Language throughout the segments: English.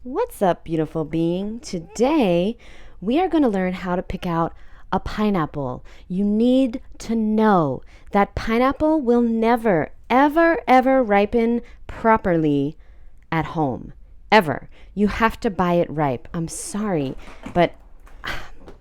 What's up, beautiful being? Today, we are going to learn how to pick out a pineapple. You need to know that pineapple will never, ever, ever ripen properly at home. Ever. You have to buy it ripe. I'm sorry, but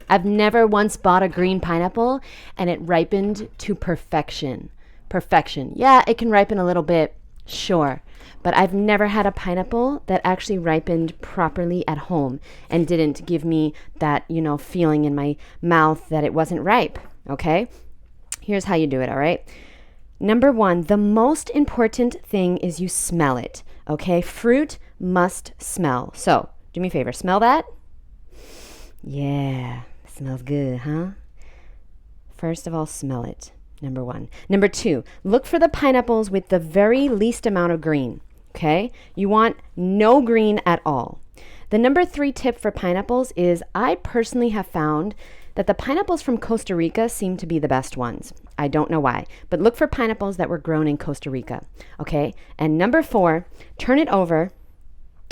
I've never once bought a green pineapple and it ripened to perfection. Perfection. Yeah, it can ripen a little bit, sure. But I've never had a pineapple that actually ripened properly at home and didn't give me that, feeling in my mouth that it wasn't ripe. Okay? Here's how you do it, all right? Number one, the most important thing is you smell it. Okay? Fruit must smell. So, do me a favor, smell that? Yeah, smells good, huh? First of all, smell it. Number one. Number two, look for the pineapples with the very least amount of green. Okay? You want no green at all. The number three tip for pineapples is I personally have found that the pineapples from Costa Rica seem to be the best ones. I don't know why, but look for pineapples that were grown in Costa Rica. Okay? And number four, turn it over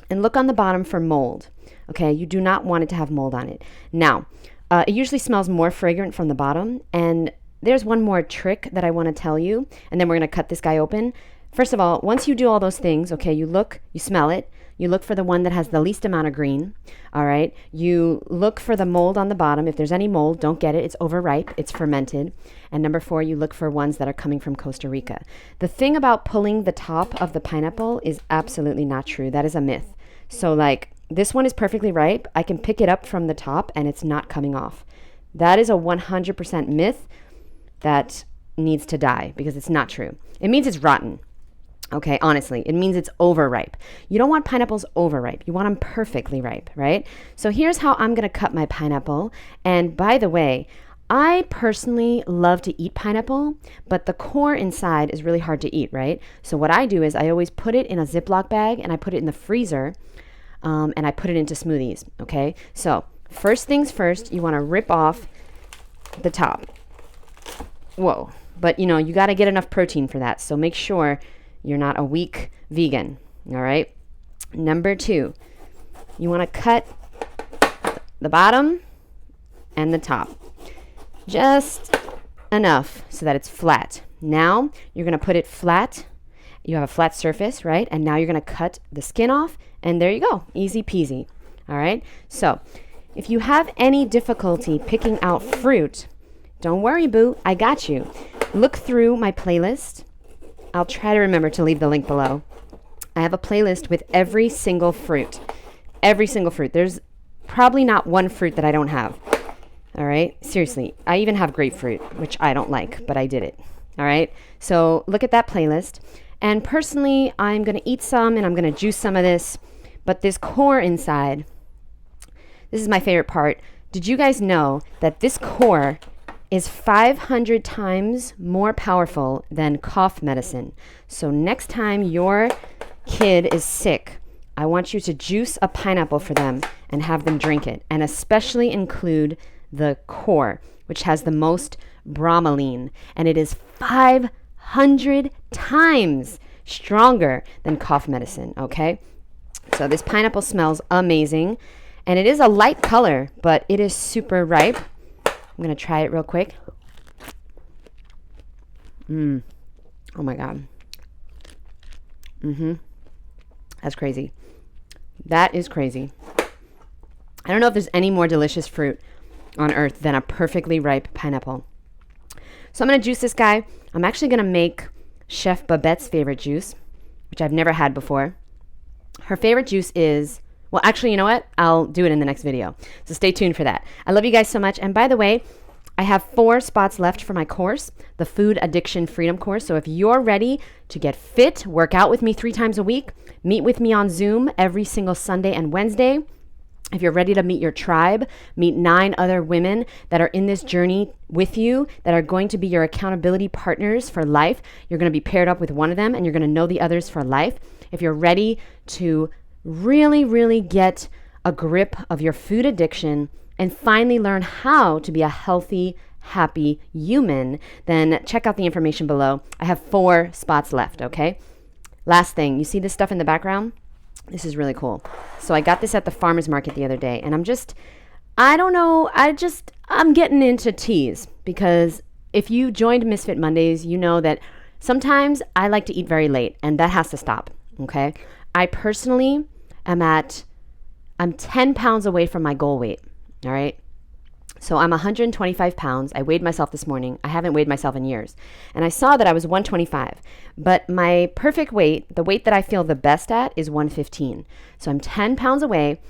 and look on the bottom for mold. Okay? You do not want it to have mold on it. Now, it usually smells more fragrant from the bottom, and there's one more trick that I want to tell you, and then we're going to cut this guy open. First of all, once you do all those things, okay, you look, you smell it, you look for the one that has the least amount of green, all right? You look for the mold on the bottom. If there's any mold, don't get it. It's overripe. It's fermented. And number four, you look for ones that are coming from Costa Rica. The thing about pulling the top of the pineapple is absolutely not true. That is a myth. So like, this one is perfectly ripe. I can pick it up from the top and it's not coming off. That is a 100% myth that needs to die because it's not true. It means it's rotten. Okay, honestly, it means it's overripe. You don't want pineapples overripe. You want them perfectly ripe, right? So here's how I'm going to cut my pineapple. And by the way, I personally love to eat pineapple, but the core inside is really hard to eat, right? So what I do is I always put it in a Ziploc bag and I put it in the freezer and I put it into smoothies, okay? So first things first, you want to rip off the top. Whoa, but you got to get enough protein for that. So make sure you're not a weak vegan, all right? Number two, you want to cut the bottom and the top. Just enough so that it's flat. Now, you're going to put it flat. You have a flat surface, right? And now you're going to cut the skin off, and there you go. Easy peasy, all right? So, if you have any difficulty picking out fruit, don't worry, boo. I got you. Look through my playlist. I'll try to remember to leave the link below. I have a playlist with every single fruit. Every single fruit. There's probably not one fruit that I don't have. All right? Seriously. I even have grapefruit, which I don't like, but I did it. All right? So look at that playlist. And personally, I'm going to eat some and I'm going to juice some of this. But this core inside, this is my favorite part. Did you guys know that this core is 500 times more powerful than cough medicine? So next time your kid is sick, I want you to juice a pineapple for them and have them drink it. And especially include the core, which has the most bromelain. And it is 500 times stronger than cough medicine, okay? So this pineapple smells amazing. And it is a light color, but it is super ripe. I'm going to try it real quick. Oh my God. That's crazy. That is crazy. I don't know if there's any more delicious fruit on earth than a perfectly ripe pineapple. So I'm going to juice this guy. I'm actually going to make Chef Babette's favorite juice, which I've never had before. Her favorite juice is, well, actually, you know what? I'll do it in the next video. So stay tuned for that. I love you guys so much. And by the way, I have 4 spots left for my course, the Food Addiction Freedom course. So if you're ready to get fit, work out with me 3 times a week, meet with me on Zoom every single Sunday and Wednesday. If you're ready to meet your tribe, meet 9 other women that are in this journey with you, that are going to be your accountability partners for life. You're going to be paired up with one of them and you're going to know the others for life. If you're ready to really, really get a grip of your food addiction and finally learn how to be a healthy, happy human, then check out the information below. I have 4 spots left, okay? Last thing, you see this stuff in the background? This is really cool. So I got this at the farmer's market the other day, and I don't know, I'm getting into teas because if you joined Misfit Mondays, you know that sometimes I like to eat very late, and that has to stop, okay? I personally I'm 10 pounds away from my goal weight, all right? So I'm 125 pounds. I weighed myself this morning. I haven't weighed myself in years. And I saw that I was 125. But my perfect weight, the weight that I feel the best at, is 115. So I'm 10 pounds away.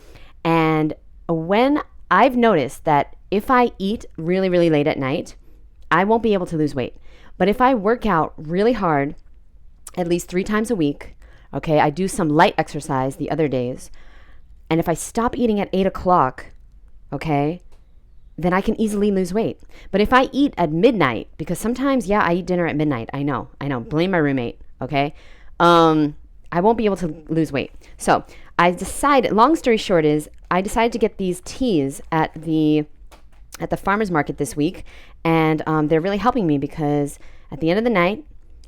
And when I've noticed that if I eat really, really late at night, I won't be able to lose weight. But if I work out really hard, at least 3 times a week, okay, I do some light exercise the other days, and if I stop eating at 8 o'clock, okay, then I can easily lose weight. But if I eat at midnight, because sometimes, yeah, I eat dinner at midnight. I know. Blame my roommate, okay? I won't be able to lose weight. So I decided, long story short is, I decided to get these teas at the farmer's market this week, and they're really helping me because at the end of the night,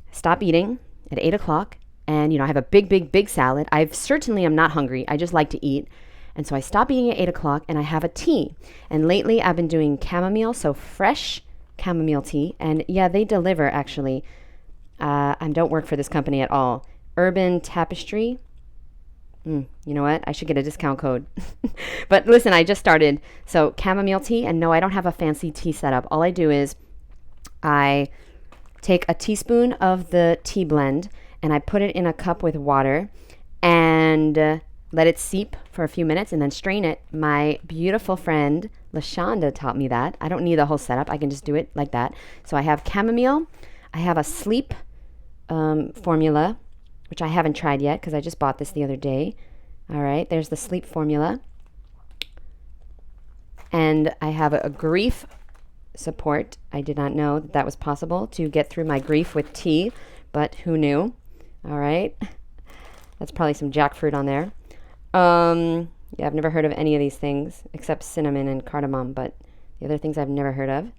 I stop eating at 8 o'clock, and, I have a big salad. I certainly am not hungry. I just like to eat. And so I stop eating at 8 o'clock and I have a tea. And lately I've been doing chamomile, so fresh chamomile tea. And yeah, they deliver actually. I don't work for this company at all. Urban Tapestry. You know what? I should get a discount code. But listen, I just started. So chamomile tea. And no, I don't have a fancy tea setup. All I do is I take a teaspoon of the tea blend and I put it in a cup with water and let it seep for a few minutes and then strain it. My beautiful friend LaShonda taught me that. I don't need the whole setup. I can just do it like that. So I have chamomile. I have a sleep formula, which I haven't tried yet because I just bought this the other day. All right, there's the sleep formula. And I have a grief support. I did not know that was possible to get through my grief with tea, but who knew? All right. That's probably some jackfruit on there. Yeah, I've never heard of any of these things except cinnamon and cardamom, but the other things I've never heard of.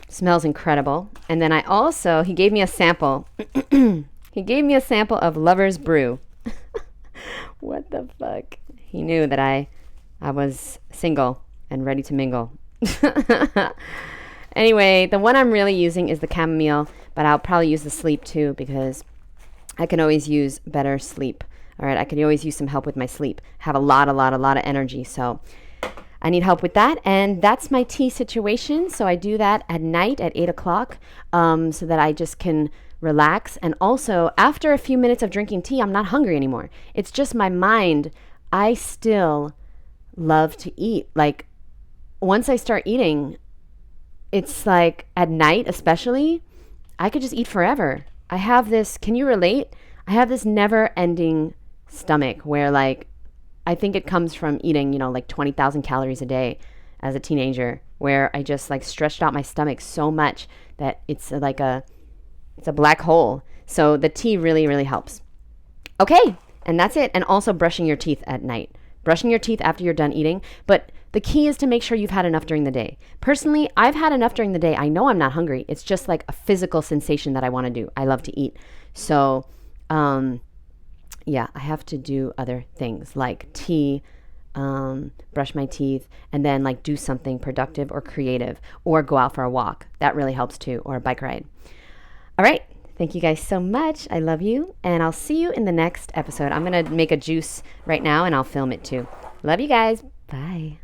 Smells incredible. And then he gave me a sample. He gave me a sample of Lover's Brew. What the fuck? He knew that I was single and ready to mingle. Anyway, the one I'm really using is the chamomile, but I'll probably use the sleep too because I can always use better sleep. All right, I could always use some help with my sleep. Have a lot of energy, so I need help with that. And that's my tea situation. So I do that at night at 8 o'clock so that I just can relax. And also, after a few minutes of drinking tea, I'm not hungry anymore. It's just my mind. I still love to eat. Like, once I start eating, it's like at night especially, I could just eat forever. I have this, can you relate? I have this never-ending stomach where, like, I think it comes from eating, like 20,000 calories a day as a teenager, where I just like stretched out my stomach so much that it's a black hole. So the tea really, really helps. Okay, and that's it. And also brushing your teeth at night. Brushing your teeth after you're done eating. But the key is to make sure you've had enough during the day. Personally, I've had enough during the day. I know I'm not hungry. It's just like a physical sensation that I want to do. I love to eat. So, yeah, I have to do other things like tea, brush my teeth, and then like do something productive or creative or go out for a walk. That really helps too, or a bike ride. All right. Thank you guys so much. I love you. And I'll see you in the next episode. I'm going to make a juice right now and I'll film it too. Love you guys. Bye.